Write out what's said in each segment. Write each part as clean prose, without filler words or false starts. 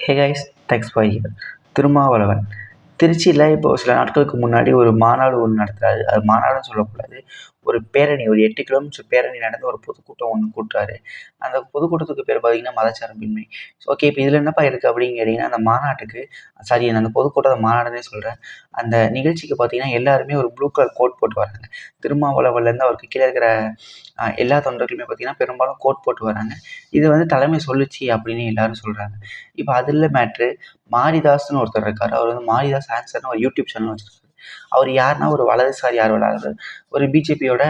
Hey guys, thanks for here. Thirumavalavan திருச்சியில் இப்போ சில நாட்களுக்கு முன்னாடி ஒரு மாநாடு ஒன்று நடத்துறாரு. அது மாநாடுன்னு சொல்லக்கூடாது, ஒரு பேரணி, ஒரு 8 கிலோமீட்டர் பேரணி நடந்து ஒரு பொதுக்கூட்டம் ஒன்று கூட்டுறாரு. அந்த பொதுக்கூட்டத்துக்கு பேர் பார்த்தீங்கன்னா மதச்சார்பின்மை. ஓகே, இப்போ இதில் என்னப்பா இருக்குது அப்படின்னு கேட்டிங்கன்னா, அந்த மாநாட்டுக்கு சாரி நான் அந்த பொதுக்கூட்டத்தை மாநாடுன்னே சொல்கிறேன். அந்த நிகழ்ச்சிக்கு பார்த்தீங்கன்னா எல்லாருமே ஒரு ப்ளூ கலர் கோட் போட்டு வராங்க. திருமாவளவன்லேருந்து அவருக்கு கீழே இருக்கிற எல்லா தொண்டர்களுமே பார்த்தீங்கன்னா பெரும்பாலும் கோட் போட்டு வராங்க. இது வந்து தலைமை சொல்லுச்சு அப்படின்னு எல்லாரும் சொல்கிறாங்க. இப்போ அதில் மேட்ரு மாரிதாஸ்னு ஒருத்தர் இருக்கார். அவர் வந்து மாரிதாஸ் ஆன்சர்னு ஒரு யூடியூப் சேனல் வச்சுருக்காரு. அவர் யாருன்னா ஒரு வலதுசாரி ஆர்வலர், ஒரு பிஜேபியோட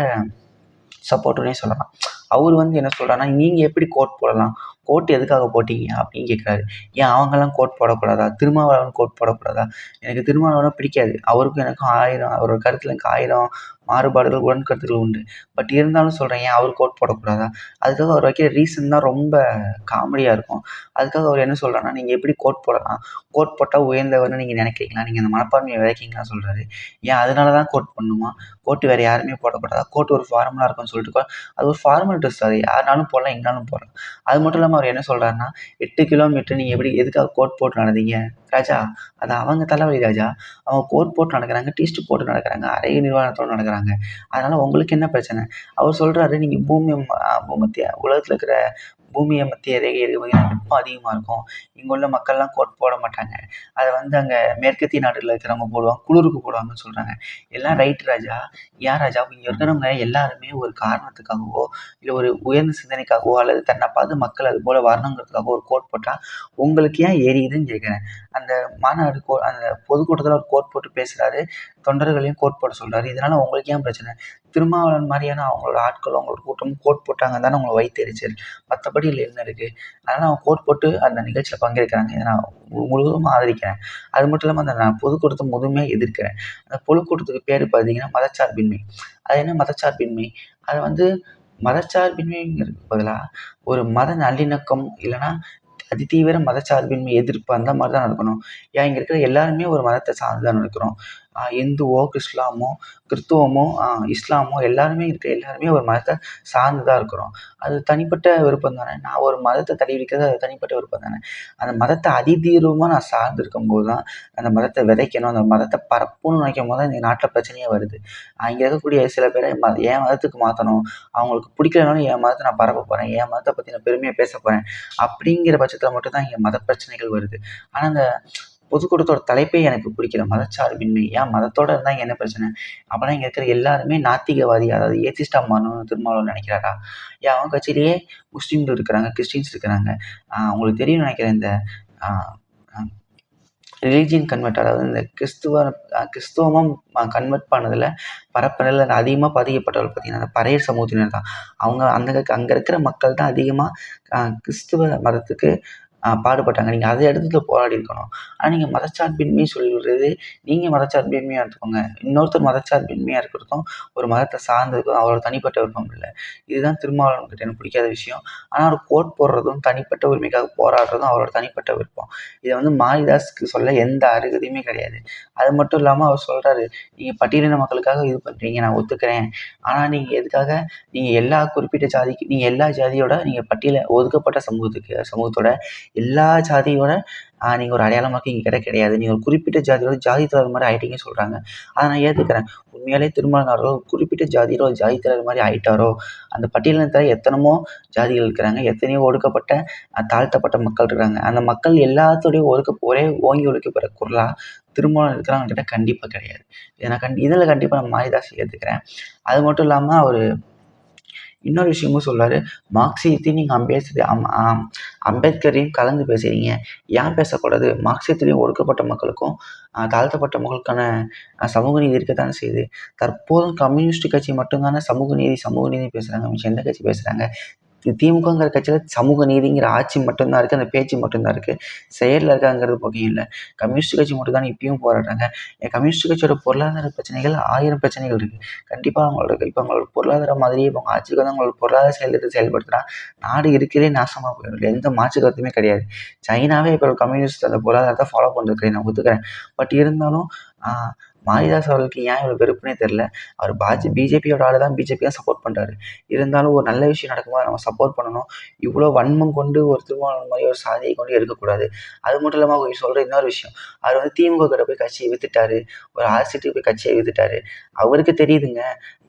சப்போர்ட்டுன்னே சொல்லலாம். அவர் வந்து என்ன சொல்கிறாருன்னா, நீங்கள் எப்படி கோட் போடலாம், கோட் எதுக்காக போட்டீங்க அப்படின்னு கேட்குறாரு. ஏன் அவங்கெல்லாம் கோட் போடக்கூடாதா, திருமாவளவன் கோட் போடக்கூடாதா? எனக்கு திருமாவளவனை பிடிக்காது, அவருக்கும் எனக்கும் 1000 அவரோட கருத்தில் எனக்கு 1000 மாறுபாடுகள் உடன் கருத்துக்கள் உண்டு. பட் இருந்தாலும் சொல்கிறேன், ஏன் அவர் கோட் போடக்கூடாதா? அதுக்காக அவர் வைக்கிற ரீசன் தான் ரொம்ப காமெடியாக இருக்கும். அதுக்காக அவர் என்ன சொல்கிறாருன்னா, நீங்கள் எப்படி கோட் போடலாம், கோட் போட்டால் உயர்ந்தவர்னு நீங்கள் நினைக்கிறீங்களா, நீங்கள் அந்த மனப்பான்மையை விதைக்கிங்களான்னு சொல்கிறாரு. ஏன் அதனால தான் கோட் பண்ணணுமா, கோட்டு வேறு யாருமே போடக்கூடாதா, கோட் ஒரு ஃபார்மலாக இருக்கும்னு சொல்லிட்டு அது ஒரு ஃபார்மல் ட்ரெஸ், அது யாருனாலும் போடலாம், எங்கேனாலும் போடலாம். அது மட்டும் இல்லாமல் அவர் என்ன சொல்கிறாருன்னா, 8 கிலோமீட்டர் நீங்கள் எப்படி எதுக்காக கோட் போட்டு நடந்தீங்க ராஜா, அது அவங்க தலைவலி ராஜா. அவங்க கோட் போட்டு நடக்கிறாங்க, டீஸ்ட் போட்டு நடக்கிறாங்க, அரை நிர்வாணத்தோடு நடக்கிறாங்க. அதனால் உங்களுக்கு என்ன பிரச்சனை? அவர் சொல்கிறாரு, நீங்கள் பூமத்திய உலகத்தில் இருக்கிற பூமியை மத்திய ரேகை பார்த்தீங்கன்னா வெப்பம் அதிகமாக இருக்கும், இங்கே உள்ள மக்கள்லாம் கோட் போட மாட்டாங்க, அதை வந்து அங்கே மேற்கத்திய நாடுகளில் இருக்கிறவங்க போடுவாங்க, குளிருக்கு போடுவாங்கன்னு சொல்கிறாங்க. எல்லாம் ரைட் ராஜா. ஏன் ராஜா, இங்கே இருக்கிறவங்க எல்லாருமே ஒரு காரணத்துக்காகவோ இல்லை ஒரு உயர்ந்த சிந்தனைக்காகவோ அல்லது தன்னை பார்த்து மக்கள் அது போல் வரணுங்கிறதுக்காக ஒரு கோட் போட்டால் உங்களுக்கு ஏன் எரியுதுன்னு கேட்குறேன். அந்த மாநாடு அந்த பொதுக்கூட்டத்தில் ஒரு கோட் போட்டு பேசுகிறாரு, தொண்டர்களையும் கோட் போட சொல்கிறாரு. இதனால் உங்களுக்கு ஏன் பிரச்சனை? திருமாவளவன் மாதிரியான அவங்களோட ஆட்களும் அவங்களோட கூட்டமும் கோட் போட்டாங்க தானே உங்களுக்கு வயிற்றெரிச்சல், மற்றபடி இல்லை என்ன இருக்குது? அதனால் அவங்க கோட் போட்டு அந்த நிகழ்ச்சியில் பங்கேற்கிறாங்க, இதை நான் முழுவதும் ஆதரிக்கிறேன். அது மட்டும் இல்லாமல் அந்த நான் பொதுக்கூட்டத்தை முழுமையாக எதிர்க்கிறேன். அந்த பொதுக்கூட்டத்துக்கு பேர் பார்த்தீங்கன்னா மதச்சார்பின்மை. அது என்ன மதச்சார்பின்மை? அது வந்து மதச்சார்பின்மைங்கிறதுக்கு பதிலாக ஒரு மத நல்லிணக்கம், இல்லைன்னா அதிதீவிர மதச்சார்பின்மை எதிர்ப்பு, அந்த மாதிரி தான் இருக்கணும். ஏன் இங்கே இருக்கிற எல்லாருமே ஒரு மதத்தை சார்ந்து தான் இருக்கிறோம். இந்துவோ கிறிஸ்துவமோ இஸ்லாமோ எல்லாருமே இருக்கிற எல்லாருமே ஒரு மதத்தை சார்ந்து தான் இருக்கிறோம். அது தனிப்பட்ட விருப்பம் தானே. நான் ஒரு மதத்தை தடைவிக்கிறது அது தனிப்பட்ட விருப்பம் தானே. அந்த மதத்தை அதிதீவிரமாக நான் சார்ந்து இருக்கும்போது தான் அந்த மதத்தை விதைக்கணும், அந்த மதத்தை பரப்பணும்னு நினைக்கும் போது தான் இந்த நாட்டில் பிரச்சனையே வருது. இங்கே இருக்கக்கூடிய சில பேரை என் மதத்துக்கு மாற்றணும், அவங்களுக்கு பிடிக்கலனாலும் என் மதத்தை நான் பரப்ப போகிறேன், என் மதத்தை பற்றி நான் பெருமையாக பேச போகிறேன் அப்படிங்கிற பட்சத்தில் மட்டும்தான் இங்கே மத பிரச்சனைகள் வருது. ஆனால் அந்த பொதுக்கூட்டத்தோட தலைப்பே எனக்கு பிடிக்கல, மதச்சார்பின்மை. ஏன் மதத்தோடு இருந்தால் இங்கே என்ன பிரச்சனை? அப்போனா இங்கே இருக்கிற எல்லாருமே நாத்திகவாதி, அதாவது ஏத்திஸ்டாக மாறணும்னு திருமாவளவன் நினைக்கிறாரா? ஏன் அவங்க கட்சியிலேயே முஸ்லீம்கள் இருக்கிறாங்க, கிறிஸ்டின்ஸ் இருக்கிறாங்க. உங்களுக்கு தெரியும் நினைக்கிறேன், இந்த ரிலீஜியன் கன்வெர்ட், அதாவது இந்த கிறிஸ்துவமாக கன்வெர்ட் பண்ணதில் பரப்பினதில் அதிகமாக பாதிக்கப்பட்டவர்கள் பார்த்திங்கன்னா அந்த பறையர் சமூகத்தினர் தான். அவங்க அங்கே இருக்கிற மக்கள் தான் அதிகமாக கிறிஸ்துவ மதத்துக்கு பாடுபட்டாங்க. நீங்கள் அதை எடுத்து போராடி இருக்கணும். ஆனால் நீங்கள் மதச்சார்பின்மை சொல்கிறது, நீங்கள் மதச்சார்பின்மையாக எடுத்துக்கோங்க, இன்னொருத்தர் மதச்சார்பின்மையாக இருக்கிறதும் ஒரு மதத்தை சார்ந்திருக்கும், அவரோட தனிப்பட்ட விருப்பம் இல்லை. இதுதான் திருமாவளவன் கிட்ட எனக்கு பிடிக்காத விஷயம். ஆனால் அவர் கோட் போடுறதும் தனிப்பட்ட உரிமைக்காக போராடுறதும் அவரோட தனிப்பட்ட விருப்பம். இதை வந்து மாரிதாஸுக்கு சொல்ல எந்த அருகதையுமே கிடையாது. அது மட்டும் இல்லாமல் அவர் சொல்கிறாரு, நீங்கள் பட்டியலின மக்களுக்காக இது பண்ணுறீங்க, நான் ஒத்துக்கிறேன். ஆனால் நீங்கள் எதுக்காக நீங்கள் எல்லா குறிப்பிட்ட ஜாதிக்கு, நீங்கள் எல்லா ஜாதியோட நீங்கள் ஒதுக்கப்பட்ட சமூகத்தோட எல்லா ஜாதியோட நீங்கள் ஒரு அடையாளமாக இங்கே கிடையாது, நீங்கள் ஒரு குறிப்பிட்ட ஜாதியோட ஜாதி தலைவர் மாதிரி ஆகிட்டீங்கன்னு சொல்கிறாங்க. அதை நான் ஏற்றுக்கிறேன். உண்மையாலே திருமாவளவன் அவர்கள் குறிப்பிட்ட ஜாதியோட ஒரு ஜாதி தலைவர் மாதிரி ஆகிட்டாரோ? அந்த பட்டியலினத்தில் எத்தனமோ ஜாதிகள் இருக்கிறாங்க, எத்தனையோ ஒடுக்கப்பட்ட தாழ்த்தப்பட்ட மக்கள் இருக்கிறாங்க. அந்த மக்கள் எல்லாத்தோடையும் ஒரே ஓங்கி ஒடுக்கப்படுற குரலாக திருமாவளவன் இருக்கிறாங்க கிட்ட கண்டிப்பாக கிடையாது. இதில் கண்டிப்பாக நான் மாரிதாஸ் ஏற்றுக்கிறேன். அது மட்டும் இல்லாமல் அவர் இன்னொரு விஷயமும் சொல்கிறாரு, மார்க்சியத்தையும் நீங்கள் அம்பேத்கரையும் கலந்து பேசுகிறீங்க, ஏன் பேசக்கூடாது? மார்க்சியத்திலையும் ஒடுக்கப்பட்ட மக்களுக்கும் தாழ்த்தப்பட்ட மக்களுக்கான சமூக நீதி இருக்கத்தானே செய்யுது. தற்போதும் கம்யூனிஸ்ட் கட்சி மட்டும்தானே சமூக நீதி பேசுகிறாங்க, மிச்சம் எந்த கட்சி பேசுகிறாங்க? திமுகங்கிற கட்சியில் சமூக நீதிங்கிற ஆட்சி மட்டும்தான் இருக்குது, அந்த பேச்சு மட்டும்தான் இருக்குது, செயலில் இருக்காங்கிறது பக்கம் இல்லை. கம்யூனிஸ்ட் கட்சி மட்டும் தானே இப்பயும் போராடுறாங்க. கம்யூனிஸ்ட் கட்சியோட பொருளாதார பிரச்சனைகள் 1000 பிரச்சனைகள் இருக்குது. கண்டிப்பாக அவங்களோட பொருளாதார மாதிரியே இப்போ அவங்க ஆட்சிக்கு வந்து அவங்களோட பொருளாதார செயல்படுத்தினா நாடு இருக்கிறே நாசமாக போயிடும், எந்த மாற்று கருத்துமே கிடையாது. சைனாவே இப்போ கம்யூனிஸ்ட் அந்த பொருளாதாரத்தை ஃபாலோ பண்ணுறது நான் ஒத்துக்கிறேன். பட் இருந்தாலும் மாரிதாஸ் அவர்களுக்கு ஏன் இவ்வளோ வெறுப்புனே தெரில. அவர் பிஜேபியோட ஆள் தான், பிஜேபி தான் சப்போர்ட் பண்ணுறாரு. இருந்தாலும் ஒரு நல்ல விஷயம் நடக்கும்போது நம்ம சப்போர்ட் பண்ணணும். இவ்வளோ வன்மம் கொண்டு ஒரு திருமாவளவன் மாதிரி ஒரு சாதியை கொண்டு இருக்கக்கூடாது. அது மட்டும் இல்லாமல் அவங்க சொல்கிற இன்னொரு விஷயம், அவர் வந்து திமுக கிட்ட போய் கட்சியை வித்துட்டாரு, ஒரு 6 சீட்டுக்கு போய் கட்சியை வித்துட்டாரு. அவருக்கு தெரியுதுங்க,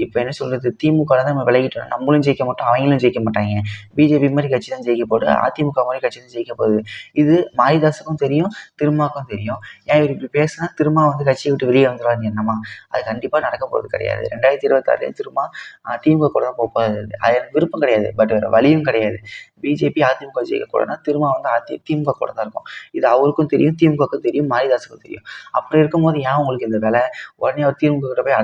இப்போ என்ன சொல்கிறது, திமுக தான் நம்ம விலகிட்டோம், நம்மளும் ஜெயிக்க மாட்டோம், அவங்களும் ஜெயிக்க மாட்டாங்க. பிஜேபி மாதிரி கட்சி தான் ஜெயிக்க போகுது, அதிமுக மாதிரி கட்சி தான் ஜெயிக்க போகுது. இது மாரிதாஸுக்கும் தெரியும், திருமாவுக்கும் தெரியும். ஏன் இவர் இப்படி பேசினா திருமா வந்து கட்சியை விட்டு வெளியே வந்துடுவாங்க என்னமா? அது கண்டிப்பாக நடக்க போகிறது கிடையாது. 2026 திருமா திமுக கூட தான் போகிறது. அது எனக்கு விருப்பம் கிடையாது, பட் வேறு வழியும் கிடையாது. பிஜேபி அதிமுக ஜெயிக்கக்கூடாதுன்னா திருமா வந்து திமுக கூட தான் இருக்கும். இது அவருக்கும் தெரியும், திமுகவுக்கும் தெரியும், மாரிதாஸுக்கும் தெரியும். அப்படி இருக்கும்போது ஏன் உங்களுக்கு இந்த வேலை? உடனே அவர் திமுக கிட்ட போய்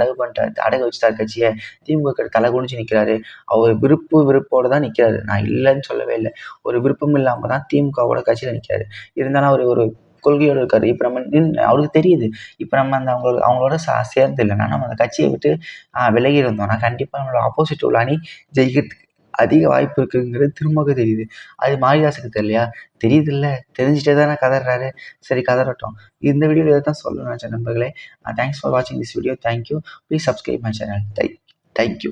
அடகு வச்சுட்டார் கட்சியை. திமுக கிட்ட தலை குனிஞ்சு நிற்கிறாரு. அவர் விருப்போடு தான் நிற்கிறாரு. நான் இல்லைன்னு சொல்லவே இல்லை. ஒரு விருப்பம் இல்லாமல் தான் திமுகவோட கட்சியில் நிற்கிறாரு. இருந்தாலும் அவர் ஒரு கொள்கையோடு இருக்காரு. இப்போ நம்ம அவருக்கு தெரியுது, இப்போ நம்ம அந்த அவங்களோட சேர்ந்து இல்லைன்னா நம்ம அந்த கட்சியை விட்டு விலகி இருந்தோம்னா கண்டிப்பாக நம்மளோட ஆப்போசிட் உள்ள அணி ஜெயிக்கிறதுக்கு அதிக வாய்ப்பு இருக்குங்கிறது திரும்பவும் தெரியுது. அது மாரிதாஸுக்கு தெரியலையா? தெரியுதுல்ல, தெரிஞ்சுட்டே தானே கதறாரு. சரி கதறட்டும். இந்த வீடியோவில் இதை தான் சொல்லணும்னு நினச்சேன் நண்பர்களே. தேங்க்ஸ் ஃபார் வாட்சிங் this video. Thank you. Please subscribe my channel. Thank you.